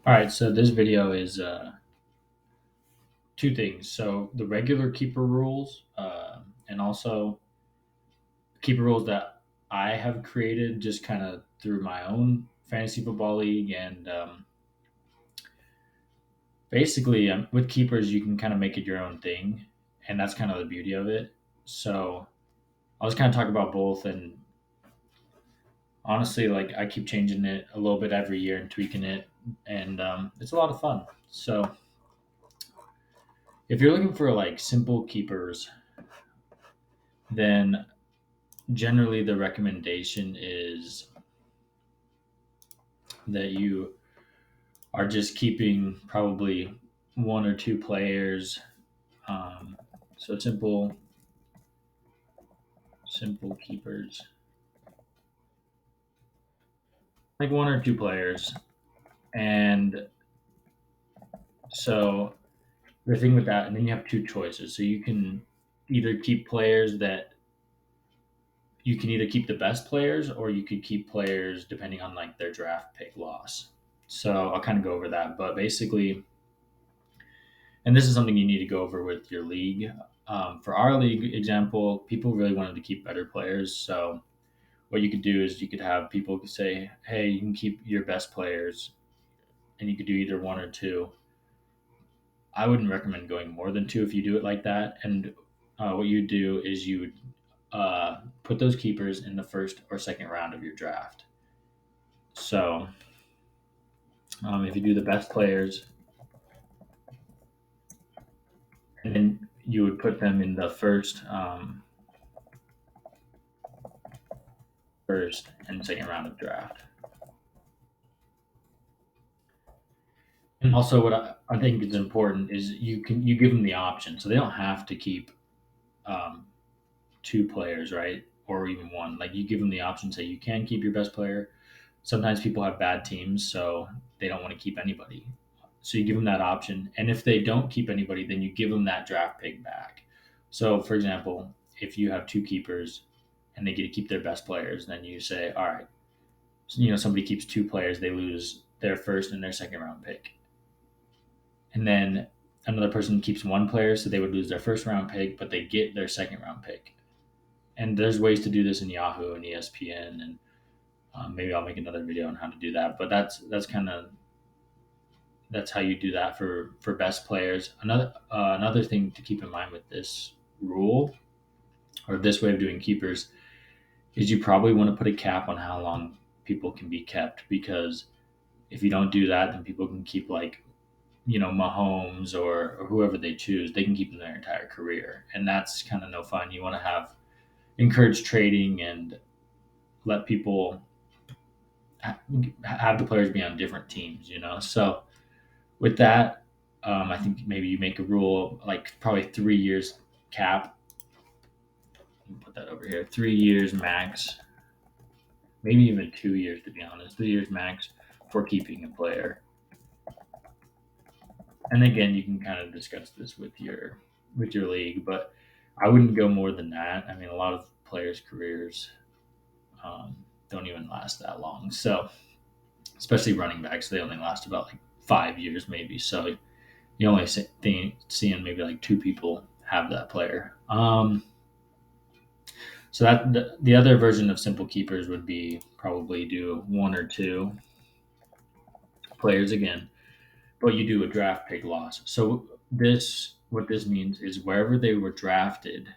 All right, so this video is two things. So the regular keeper rules, and also keeper rules that I have created just kind of through my own fantasy football league. And basically, with keepers, you can kind of make it your own thing, and that's kind of the beauty of it. So I'll just kind of talk about both. And honestly, like I keep changing it a little bit every year and tweaking it, and it's a lot of fun. So if you're looking for like simple keepers, then generally the recommendation is that you are just keeping probably one or two players. Um, so simple keepers, like one or two players. And so the thing with that, and then you have two choices. So you can either keep players that you can either keep the best players, or you could keep players depending on like their draft pick loss. So I'll kind of go over that, but basically, and this is something you need to go over with your league. For our league example, people really wanted to keep better players. So what you could do is you could have people say, "Hey, you can keep your best players," and you could do either one or two. I wouldn't recommend going more than two if you do it like that. And what you do is you would put those keepers in the first or second round of your draft. So if you do the best players, and then you would put them in the first and second round of draft. And also, what I think is important is you give them the option, so they don't have to keep um, two players, right, or even one. Like you give them the option, say you can keep your best player. Sometimes people have bad teams, so they don't want to keep anybody. So you give them that option, and if they don't keep anybody, then you give them that draft pick back. So, for example, if you have two keepers and they get to keep their best players, then you say, all right, somebody keeps two players, they lose their first and their second round pick, and then another person keeps one player, so they would lose their first round pick, but they get their second round pick. And there's ways to do this in Yahoo and ESPN, and maybe I'll make another video on how to do that. But that's how you do that for best players. Another thing to keep in mind with this rule or this way of doing keepers is you probably want to put a cap on how long people can be kept, because if you don't do that, then people can keep like Mahomes or whoever they choose. They can keep them their entire career, and that's kind of no fun. You want to encourage trading and let people have the players be on different teams. So with that, I think maybe you make a rule like probably 3 years cap. Put that over here. 3 years max, maybe even 2 years to be honest. 3 years max for keeping a player. And again, you can kind of discuss this with your league, but I wouldn't go more than that. I mean, a lot of players' careers um, don't even last that long. So, especially running backs, they only last about like 5 years, maybe. So you only seeing maybe like two people have that player. So that the other version of simple keepers would be probably do one or two players again, but you do a draft pick loss. So this what this means is wherever they were drafted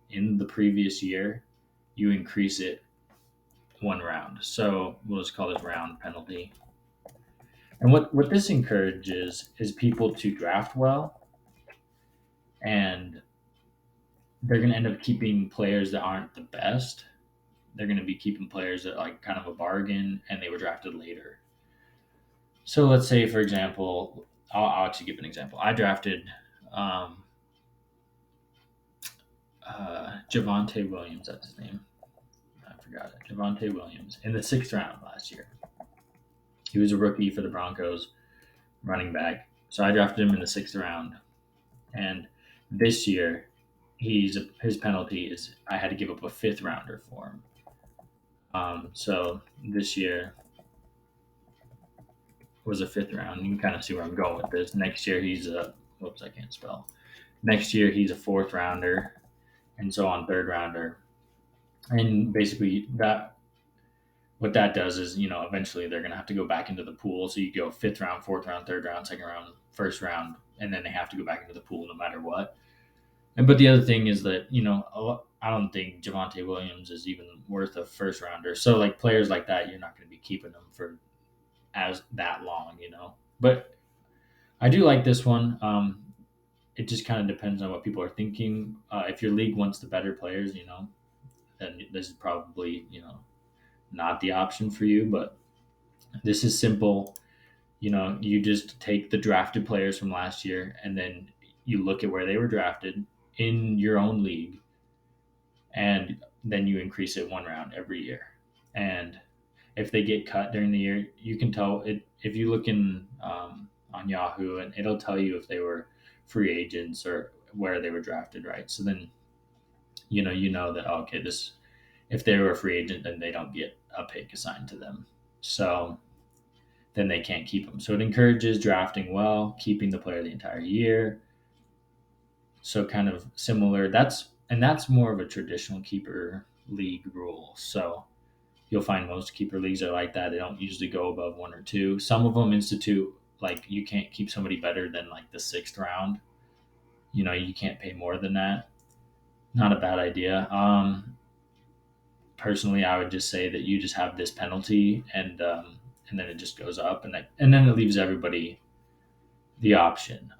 in the previous year, you increase it one round. So we'll just call this round penalty. And what this encourages is people to draft well, and they're going to end up keeping players that aren't the best. They're going to be keeping players that like kind of a bargain and they were drafted later. So let's say, for example, I'll actually give an example. I drafted um, Javante Williams. That's his name. I forgot it. Javante Williams in the sixth round last year. He was a rookie for the Broncos, running back. So I drafted him in the sixth round. And this year, his penalty is I had to give up a fifth rounder for him. So this year, was a fifth round. You can kind of see where I'm going with this. Next year he's a whoops, I can't spell. Next year he's a fourth rounder, and so on third rounder. And basically that what that does is, eventually they're going to have to go back into the pool. So you go fifth round, fourth round, third round, second round, first round, and then they have to go back into the pool no matter what. And but the other thing is that I don't think Javonte Williams is even worth a first rounder. So like players like that, you're not going to be keeping them for as that long. But I do like this one. It just kind of depends on what people are thinking. If your league wants the better players, then this is probably not the option for you. But this is simple. You just take the drafted players from last year and then you look at where they were drafted in your own league, and then you increase it one round every year. And if they get cut during the year, you can tell it if you look in on Yahoo, and it'll tell you if they were free agents or where they were drafted, right? So then you know that okay, this if they were a free agent, then they don't get a pick assigned to them. So then they can't keep them. So it encourages drafting well, keeping the player the entire year. So kind of similar. That's more of a traditional keeper league rule. So you'll find most keeper leagues are like that. They don't usually go above one or two. Some of them institute like you can't keep somebody better than like the sixth round. You can't pay more than that. Not a bad idea. Personally, I would just say that you just have this penalty, and then it just goes up, and then it leaves everybody the option.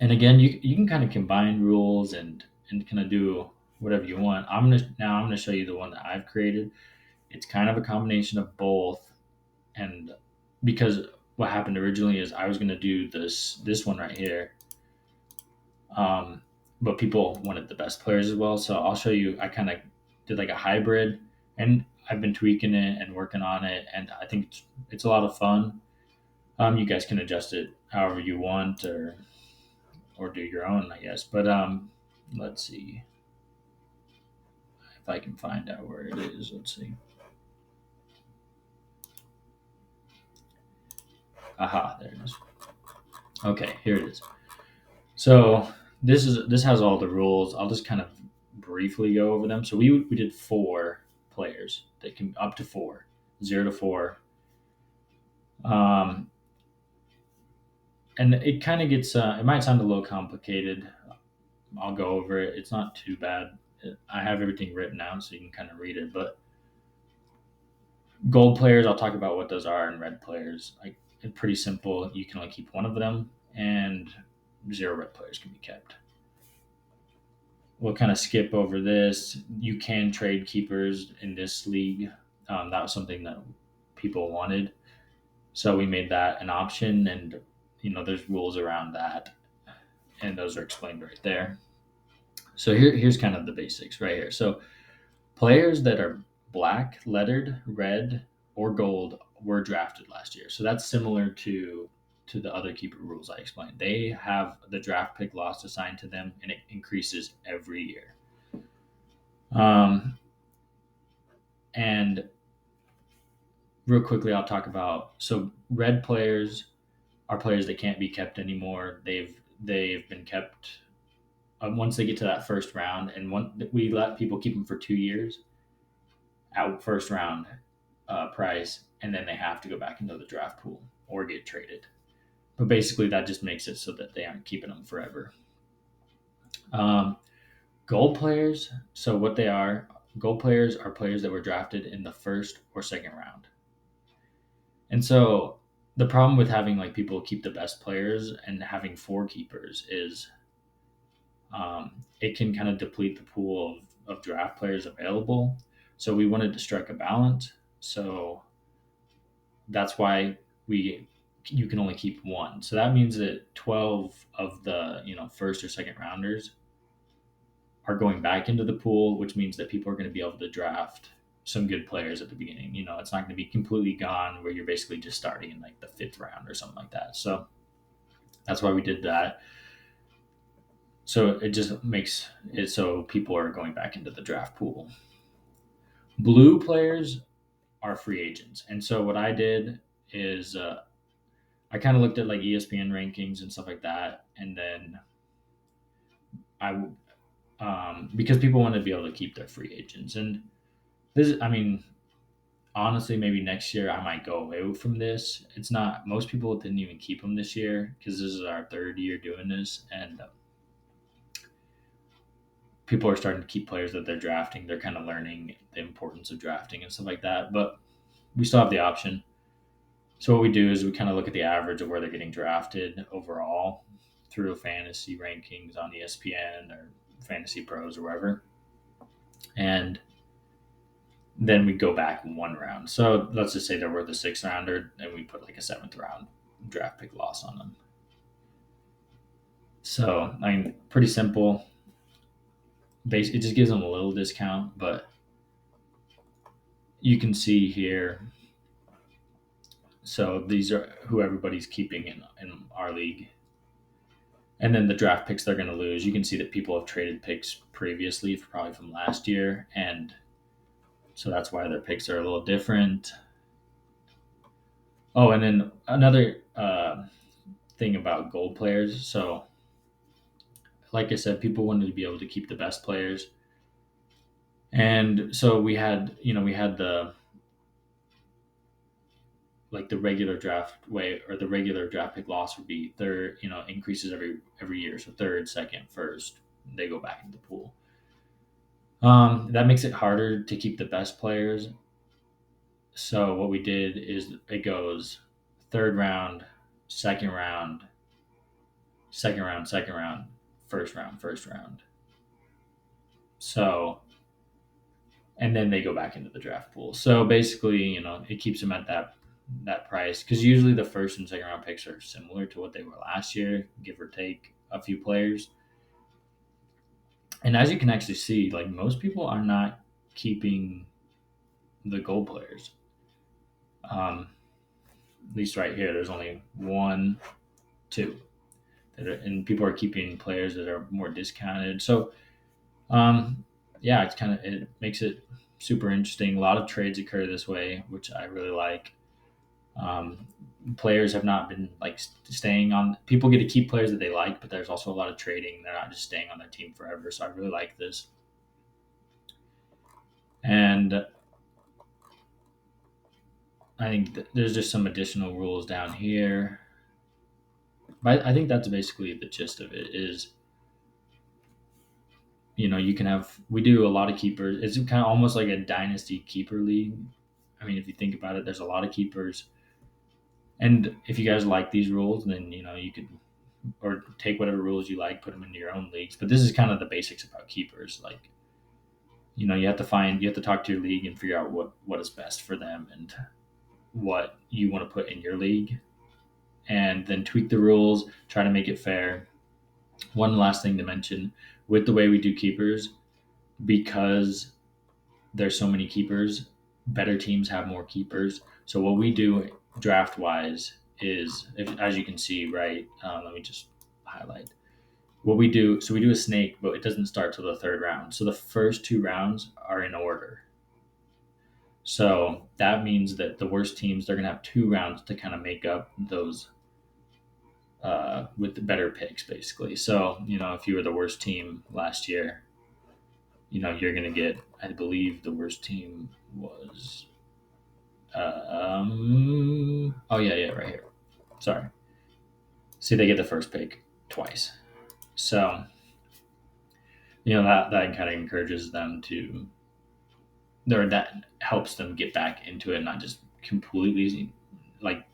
And again, you can kind of combine rules and kind of do whatever you want. I'm gonna show you the one that I've created. It's kind of a combination of both, and because what happened originally is I was gonna do this one right here, um, but people wanted the best players as well. So I'll show you. I kind of did like a hybrid, and I've been tweaking it and working on it, and I think it's a lot of fun. You guys can adjust it however you want, or do your own, I guess. But let's see if I can find out where it is. Let's see. Aha, there it is. Okay, here it is. So this has all the rules. I'll just kind of briefly go over them. So we did four players that can up to four, 0 to 4. Um, and it kind of gets it might sound a little complicated. I'll go over it. It's not too bad. I have everything written out so you can kind of read it. But gold players, I'll talk about what those are, and red players, like it's pretty simple. You can only keep one of them, and 0 red players can be kept. We'll kind of skip over this. You can trade keepers in this league. That was something that people wanted, so we made that an option, and there's rules around that, and those are explained right there. So here's kind of the basics right here. So players that are black, lettered, red, or gold were drafted last year. So that's similar to the other keeper rules I explained. They have the draft pick loss assigned to them, and it increases every year. Um, and real quickly, I'll talk about so red players are players that can't be kept anymore. They've been kept once they get to that first round, and we let people keep them for 2 years out first round price, and then they have to go back into the draft pool or get traded. But basically, that just makes it so that they aren't keeping them forever. Um, gold players. So what they are, gold players are players that were drafted in the first or second round. And so the problem with having like people keep the best players and having four keepers is it can kind of deplete the pool of draft players available. So we wanted to strike a balance. So that's why we you can only keep one. So that means that 12 of the first or second rounders are going back into the pool, which means that people are going to be able to draft some good players at the beginning. It's not going to be completely gone where you're basically just starting in like the fifth round or something like that. So that's why we did that. So it just makes it so people are going back into the draft pool. Blue players are free agents. And so what I did is I kind of looked at like ESPN rankings and stuff like that, and then I because people want to be able to keep their free agents, and this, I mean, honestly, maybe next year I might go away from this. It's not most people didn't even keep them this year because this is our third year doing this, and people are starting to keep players that they're drafting. They're kind of learning the importance of drafting and stuff like that. But we still have the option. So what we do is we kind of look at the average of where they're getting drafted overall through fantasy rankings on ESPN or Fantasy Pros or wherever, and then we go back one round. So let's just say they're worth a sixth rounder, and we put like a seventh round draft pick loss on them. So I mean, pretty simple. It just gives them a little discount, but you can see here. So these are who everybody's keeping in our league. And then the draft picks they're going to lose. You can see that people have traded picks previously, probably from last year. And so that's why their picks are a little different. Oh, and then another thing about gold players. So, like I said, people wanted to be able to keep the best players. And so we had the like the regular draft way or the regular draft pick loss would be third, increases every year. So third, second, first, they go back into the pool. That makes it harder to keep the best players. So what we did is it goes third round, second round, second round, second round, first round, first round. So and then they go back into the draft pool. So basically, it keeps them at that price because usually the first and second round picks are similar to what they were last year, give or take a few players. And as you can actually see, like most people are not keeping the gold players. At least right here, there's only one, two, and people are keeping players that are more discounted. So, yeah, it makes it super interesting. A lot of trades occur this way, which I really like. Um, Players have not been like staying on. People get to keep players that they like, but there's also a lot of trading. They're not just staying on their team forever. So I really like this. And I think there's just some additional rules down here. But I think that's basically the gist of it. Is you can have we do a lot of keepers. It's kind of almost like a dynasty keeper league. I mean, if you think about it, there's a lot of keepers. And if you guys like these rules, then you could or take whatever rules you like, put them into your own leagues. But this is kind of the basics about keepers. Like, you have to talk to your league and figure out what is best for them and what you want to put in your league, and then tweak the rules, try to make it fair. One last thing to mention with the way we do keepers, because there's so many keepers, better teams have more keepers. So what we do draft wise is, as you can see, right? Let me just highlight what we do. So we do a snake, but it doesn't start till the third round. So the first two rounds are in order. So that means that the worst teams, they're gonna have two rounds to kind of make up those with the better picks, basically. So if you were the worst team last year, you're gonna get. I believe the worst team was. Oh yeah, right here. Sorry. See, they get the first pick twice. So that kind of encourages them to, or that helps them get back into it, not just completely like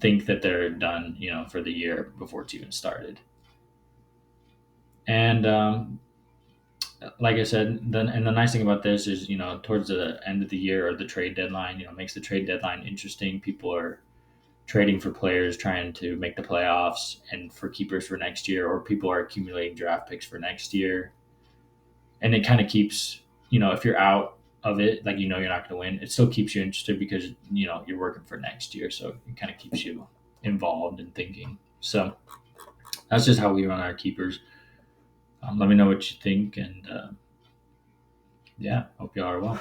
think that they're done, for the year before it's even started. And like I said, then and the nice thing about this is, towards the end of the year or the trade deadline, makes the trade deadline interesting. People are trading for players, trying to make the playoffs, and for keepers for next year, or people are accumulating draft picks for next year. And it kind of keeps, if you're out of it, like you're not going to win, it still keeps you interested because you're working for next year, so it kind of keeps you involved in thinking. So that's just how we run our keepers. Let me know what you think, and yeah, hope you all are well.